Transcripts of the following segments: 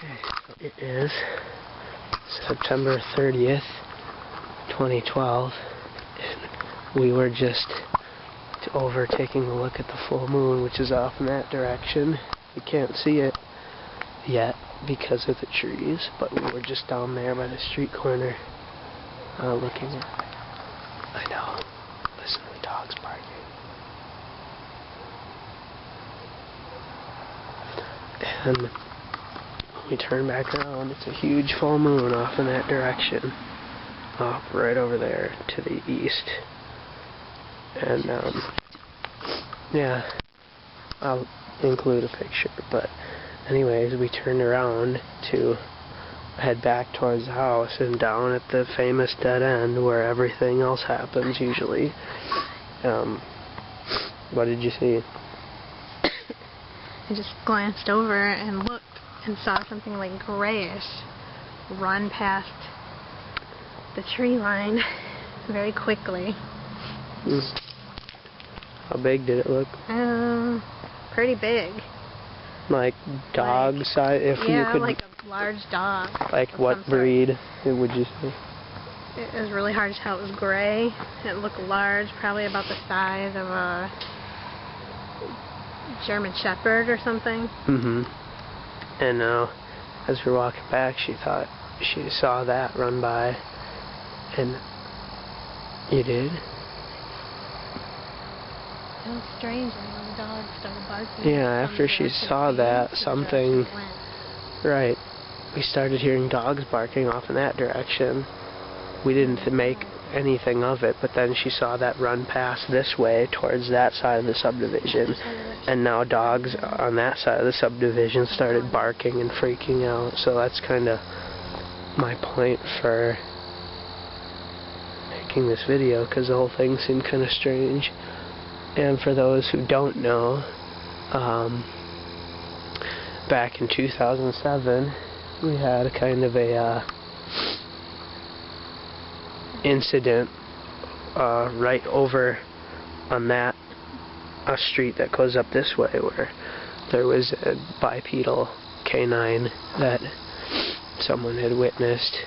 Okay, so it is September 30th, 2012, and we were just over taking a look at the full moon, which is off in that direction. We can't see it yet because of the trees, but we were just down there by the street corner looking at it. I know. Listen to the dogs barking. And when we turn back around, it's a huge full moon off in that direction. Off right over there to the east. And, yeah, I'll include a picture, but anyways, we turned around to head back towards the house and down at the famous dead end where everything else happens usually. What did you see? I just glanced over and looked and saw something like grayish run past the tree line very quickly. How big did it look? Pretty big. Like dog size? If you could, like a large dog. Like what breed would you say? It was really hard to tell. It was gray. It looked large, probably about the size of a German shepherd or something. And as we were walking back, she thought she saw that run by. And you did? It was strange when the dog started barking. Yeah, after she saw that, something... Right. We started hearing dogs barking off in that direction. We didn't make anything of it, but then she saw that run past this way towards that side of the subdivision. And now dogs on that side of the subdivision started barking and freaking out. So that's kind of my point for making this video, because the whole thing seemed kind of strange. And for those who don't know, back in 2007, we had a kind of a incident right over on that street that goes up this way, where there was a bipedal canine that someone had witnessed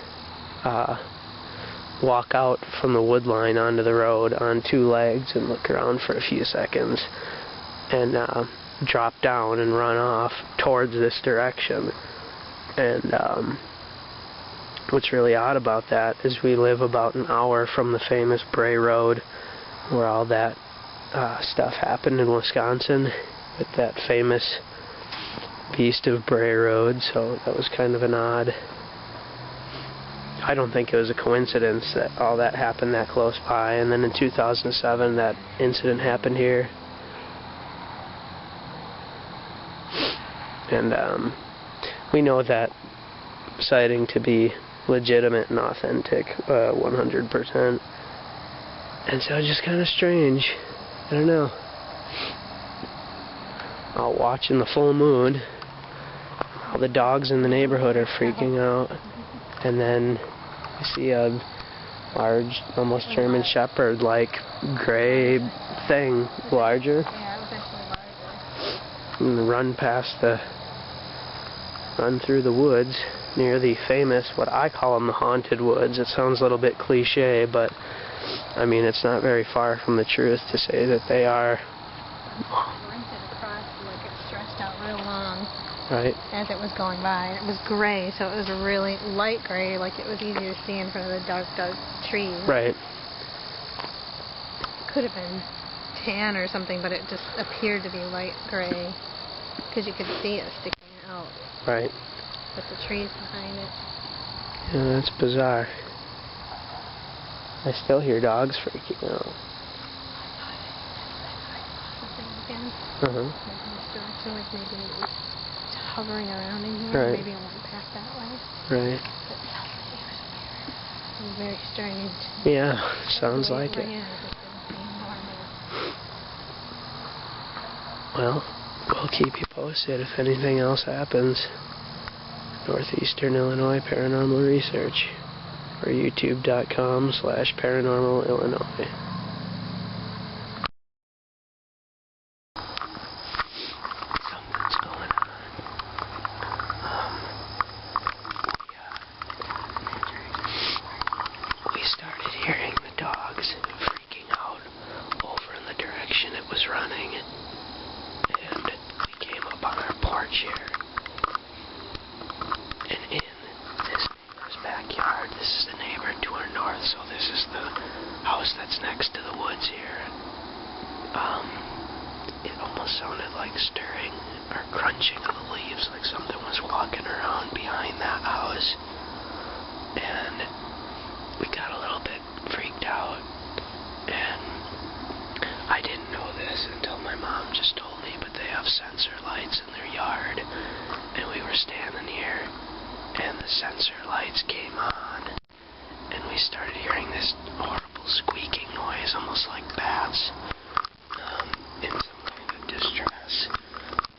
walk out from the wood line onto the road on two legs and look around for a few seconds and drop down and run off towards this direction. And what's really odd about that is we live about an hour from the famous Bray Road, where all that stuff happened in Wisconsin with that famous beast of Bray Road. So that was kind of an odd... I don't think it was a coincidence that all that happened that close by. And then in 2007, that incident happened here. And we know that sighting to be legitimate and authentic, 100%. And so it's just kind of strange. I don't know. Out watching the full moon, all the dogs in the neighborhood are freaking out. And then you see a large, almost German shepherd, like gray thing, larger. Yeah, it was actually larger. And run through the woods near the famous, what I call them, the haunted woods. It sounds a little bit cliche, but I mean, it's not very far from the truth to say that they are. Linked it across, like it stretched out real long. Right. As it was going by. And it was gray, so it was a really light gray, like it was easy to see in front of the dark trees. Right. It could have been tan or something, but it just appeared to be light gray, because you could see it sticking out. Right. With the trees behind it. Yeah, that's bizarre. I still hear dogs freaking out. Something again. Uh-huh. Like in this direction, like maybe it was hovering around in here. Right. Maybe it went past that way. Right. It was very strange. Yeah, sounds like it. Well, we'll keep you posted if anything else happens. Northeastern Illinois Paranormal Research, or youtube.com/paranormalillinois. Something's going on. here. And in this neighbor's backyard, this is the neighbor to our north, so this is the house that's next to the woods here. It almost sounded like stirring or crunching of the leaves, like something was walking around behind that house. And we got a little bit freaked out, and I didn't know this until my mom just told me, but they have sensor lights in their yard, and we were standing here, and the sensor lights came on, and we started hearing this horrible squeaking noise, almost like bats, in some kind of distress.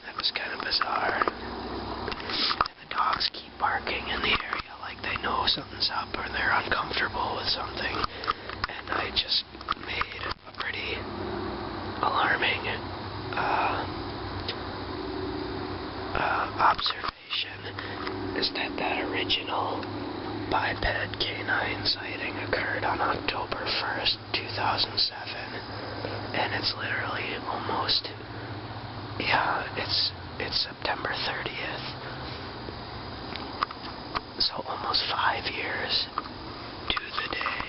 That was kind of bizarre. And the dogs keep barking in the area like they know something's up or they're uncomfortable with something, and I just made a pretty alarming observation, is that original biped canine sighting occurred on October 1st, 2007, and it's literally almost, it's September 30th, so almost 5 years to the day,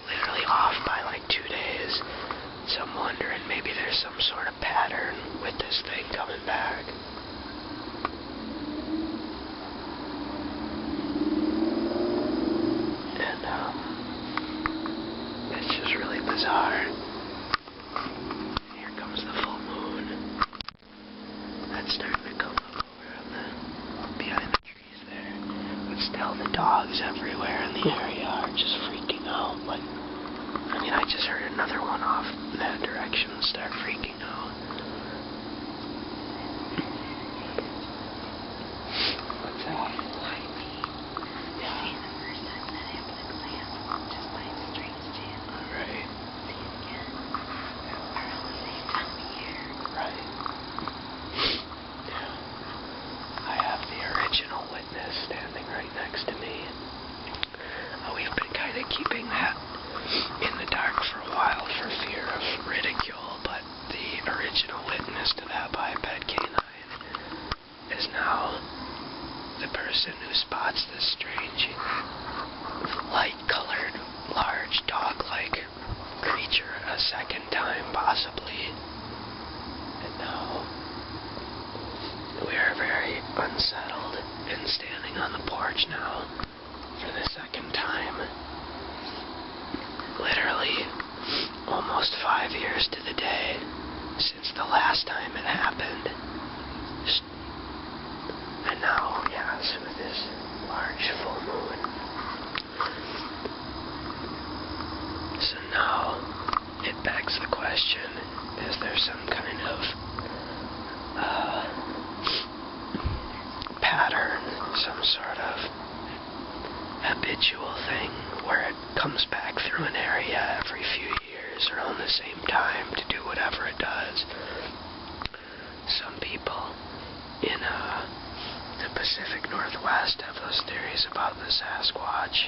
literally off by like 2 days. So I'm wondering, maybe there's some sort of pattern with this thing coming back. And, it's just really bizarre. Here comes the full moon. That's starting to come up over behind the trees there. But still, the dogs everywhere in the area are just freaking out. Like, I mean, I just heard another one off in that direction start freaking out. What's that? Yeah. Right. Right. Yeah. I have the original witness standing right next to me. We've been kind of keeping that in the dark for a while for fear of ridicule, but the original witness to that biped canine is now the person who spots this strange, light-colored, large dog-like creature a second time, possibly. And now we are very unsettled and standing on the porch now for the second time. Literally almost 5 years to the day since the last time it happened. And now, yes, with this large full moon. So now it begs the question, is there some kind of pattern, some sort of habitual thing where it comes back through an area every few years around the same time to do whatever it does? Some people in the Pacific Northwest have those theories about the Sasquatch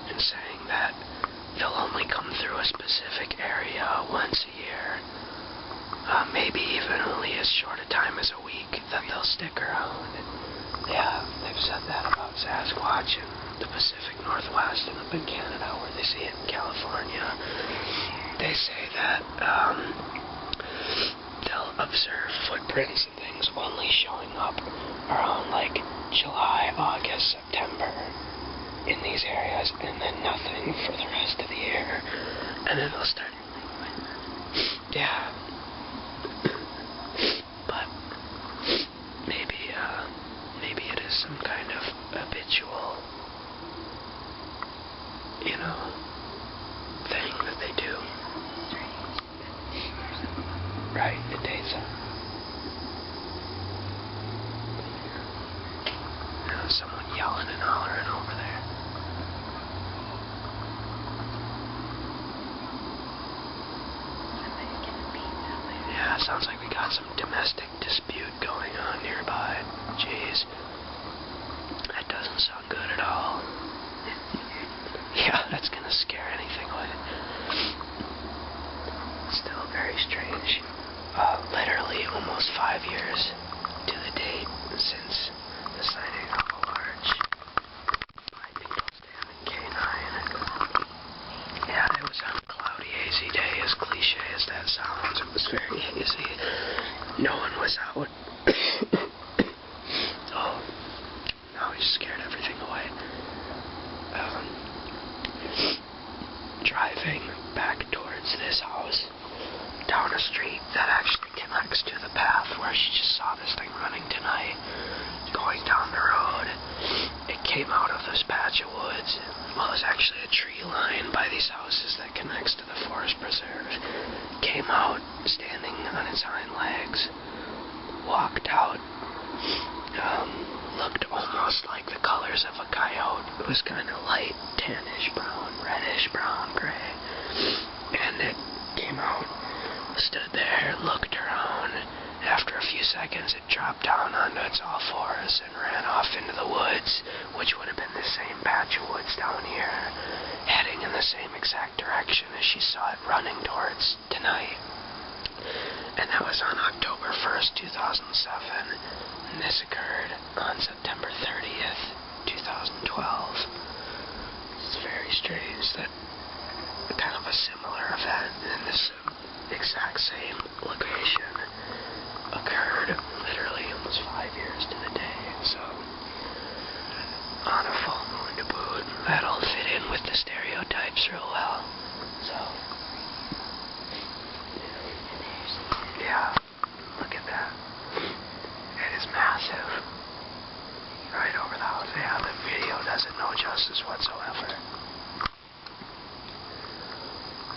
and saying that they'll only come through a specific area once a year, maybe even only as short a time as a week that they'll stick around. Yeah, they've said that about Sasquatch in the Pacific Northwest and up in Canada, where they see it in California. They say that they'll observe footprints and things only showing up around like July, August, September in these areas, and then nothing for the rest of the year. And then they'll start. Yeah. But maybe it is some kind of habitual, thing that they do. Right, it dates them. Someone yelling and hollering over there. Yeah, sounds like we got some domestic dispute going on nearby. Jeez. That doesn't sound good at all. Yeah, that's gonna scare anything away. Still very strange. Literally almost 5 years to the day was kind of light tannish brown, reddish brown, gray. And it came out, stood there, looked around. After a few seconds, it dropped down onto its all fours and ran off into the woods, which would have been the same patch of woods down here, heading in the same exact direction as she saw it running towards tonight. And that was on October 1st, 2007, and this occurred on September 30th, 2012. It's very strange that kind of a similar event in this exact same location occurred literally almost 5 years to the day, so on a full moon to boot, that'll fit in with the stereotypes real well, so yeah, look at that, it is massive, right over the house. Yeah, the video doesn't know justice whatsoever.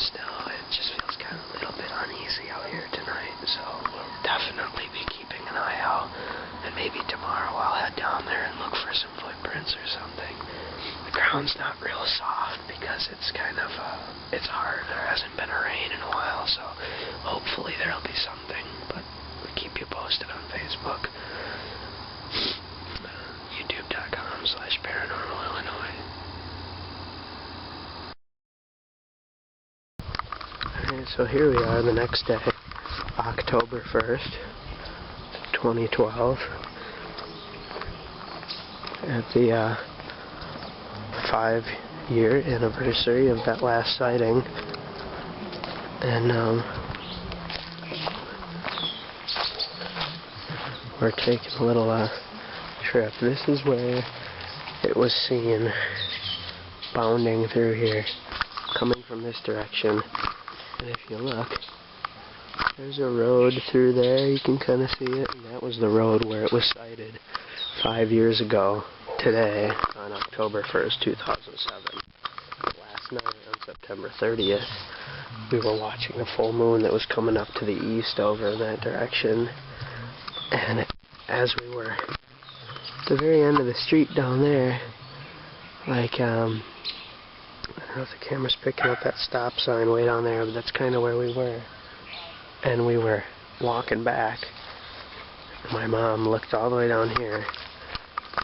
Still, it just feels kind of a little bit uneasy out here tonight, so we'll definitely be keeping an eye out, and maybe tomorrow I'll head down there and look for some footprints or something. The ground's not real soft because it's kind of, it's hard. There hasn't been a rain in a while, so hopefully there'll be something, but we'll keep you posted on Facebook. YouTube.com/ParanormalIllinois. So here we are the next day, October 1st, 2012, at the 5-year anniversary of that last sighting, and we're taking a little trip. This is where it was seen bounding through here, coming from this direction. And if you look, there's a road through there, you can kind of see it, and that was the road where it was sighted 5 years ago today, on October 1st, 2007. Last night, on September 30th, we were watching a full moon that was coming up to the east over in that direction, and as we were at the very end of the street down there, like, I don't know if the camera's picking up that stop sign way down there, but that's kind of where we were. And we were walking back. My mom looked all the way down here.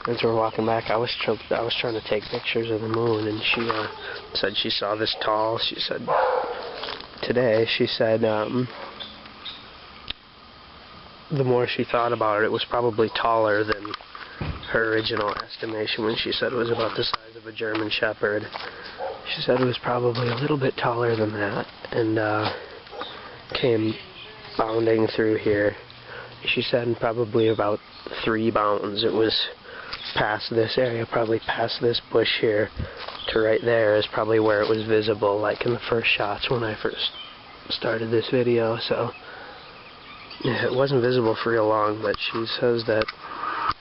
As we were walking back, I was trying to take pictures of the moon, and she said she saw this tall. She said today, she said the more she thought about it, it was probably taller than her original estimation when she said it was about the size of a German shepherd. She said it was probably a little bit taller than that, and came bounding through here. She said in probably about 3 bounds it was past this area, probably past this bush here to right there is probably where it was visible, like in the first shots when I first started this video. So yeah, it wasn't visible for real long, but she says that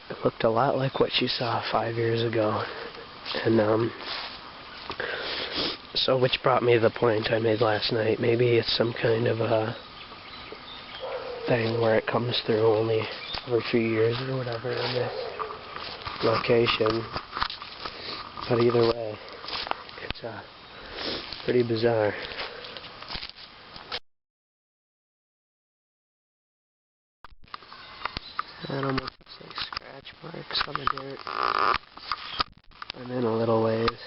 it looked a lot like what she saw 5 years ago. And so which brought me to the point I made last night. Maybe it's some kind of a thing where it comes through only every few years or whatever in this location. But either way, it's pretty bizarre. That almost looks like scratch marks on the dirt. And then a little ways.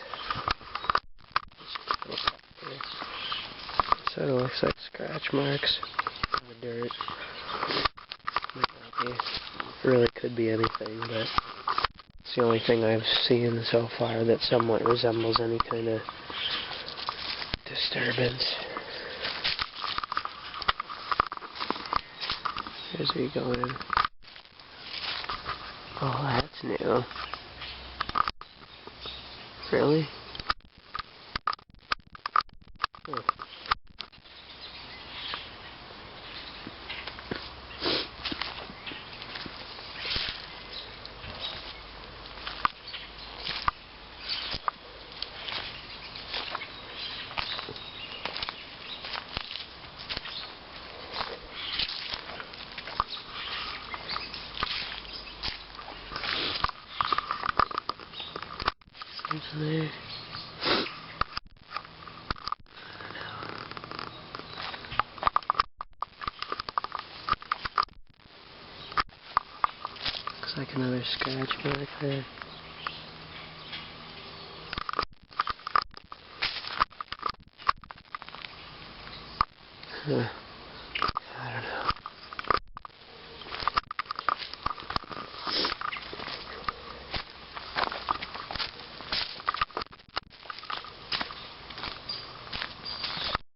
So it looks like scratch marks on the dirt. Might not be. Really could be anything, but it's the only thing I've seen so far that somewhat resembles any kind of disturbance. Here's where you go in. Oh, that's new. Really? Huh. What's there? Looks like another scratch mark there. Huh.